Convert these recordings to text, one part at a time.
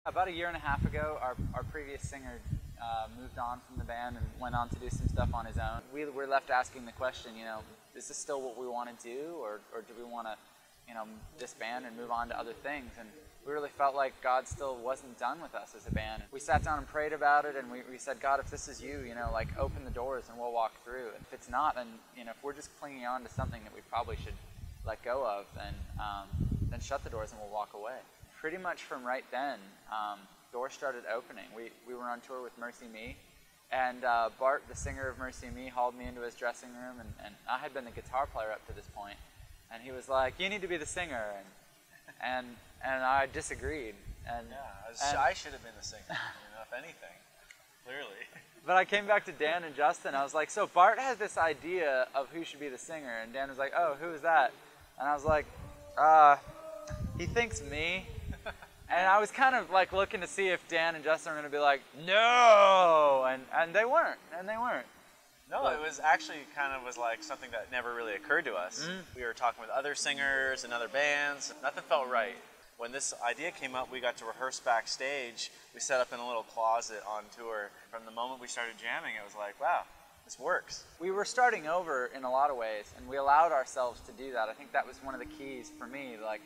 About a year and a half ago, our previous singer moved on from the band and went on to do some stuff on his own. We were left asking the question, you know, is this still what we want to do, or do we want to, you know, disband and move on to other things? And we really felt like God still wasn't done with us as a band. We sat down and prayed about it, and we said, God, if this is you, you know, like, open the doors and we'll walk through. And if it's not, then, you know, if we're just clinging on to something that we probably should let go of, then shut the doors and we'll walk away. Pretty much from right then, doors started opening. We were on tour with Mercy Me, and Bart, the singer of Mercy Me, hauled me into his dressing room, and I had been the guitar player up to this point, and he was like, you need to be the singer, and I disagreed. And I should have been the singer, you know, if anything, clearly. But I came back to Dan and Justin. I was like, so Bart has this idea of who should be the singer, and Dan was like, oh, who is that? And I was like, he thinks me. And I was kind of like looking to see if Dan and Justin were going to be like, no, and they weren't, No, but it was actually kind of was like something that never really occurred to us. We were talking with other singers and other bands. Nothing felt right. When this idea came up, we got to rehearse backstage. We set up in a little closet on tour. From the moment we started jamming, it was like, wow, this works. We were starting over in a lot of ways, and we allowed ourselves to do that. I think that was one of the keys for me. Like,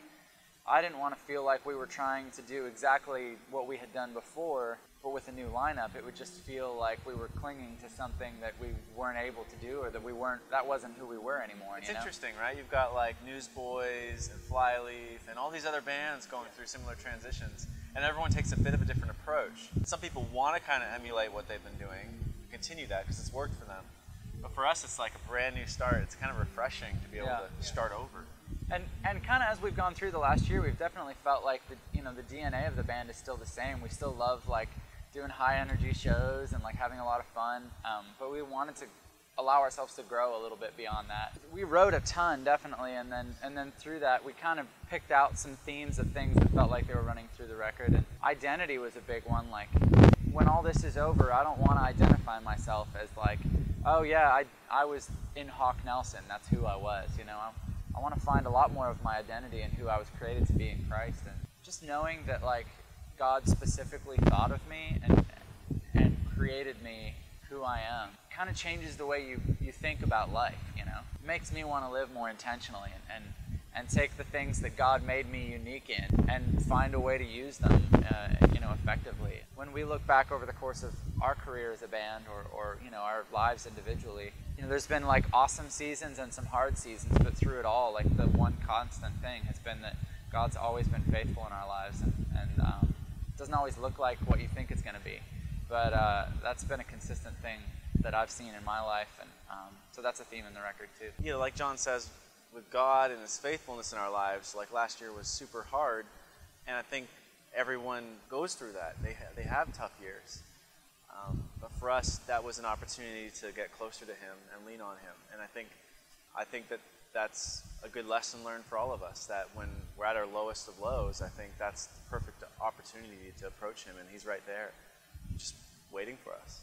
I didn't want to feel like we were trying to do exactly what we had done before, but with a new lineup. It would just feel like we were clinging to something that we weren't able to do, or that wasn't who we were anymore. It's interesting, right? You've got like Newsboys and Flyleaf and all these other bands going through similar transitions, and everyone takes a bit of a different approach. Some people want to kind of emulate what they've been doing, continue that because it's worked for them. But for us, it's like a brand new start. It's kind of refreshing to be able to start over. And kind of as we've gone through the last year, we've definitely felt like the DNA of the band is still the same. We still love like doing high energy shows and like having a lot of fun, but we wanted to allow ourselves to grow a little bit beyond that. We wrote a ton, definitely, and then through that we kind of picked out some themes of things that felt like they were running through the record. And identity was a big one. Like, when all this is over, I don't want to identify myself as like, oh yeah, I was in Hawk Nelson, that's who I was, you know. I want to find a lot more of my identity and who I was created to be in Christ, and just knowing that like God specifically thought of me and created me who I am kind of changes the way you think about life, you know. It makes me want to live more intentionally and take the things that God made me unique in and find a way to use them, you know, effectively. When we look back over the course of our career as a band or you know, our lives individually, you know, there's been like awesome seasons and some hard seasons, but through it all, like the one constant thing has been that God's always been faithful in our lives, and it doesn't always look like what you think it's going to be, but that's been a consistent thing that I've seen in my life, and so that's a theme in the record too. You know, like John says, with God and His faithfulness in our lives, like last year was super hard, and I think everyone goes through that. They have tough years. But for us, that was an opportunity to get closer to Him and lean on Him. And I think that that's a good lesson learned for all of us, that when we're at our lowest of lows, I think that's the perfect opportunity to approach Him, and He's right there, just waiting for us.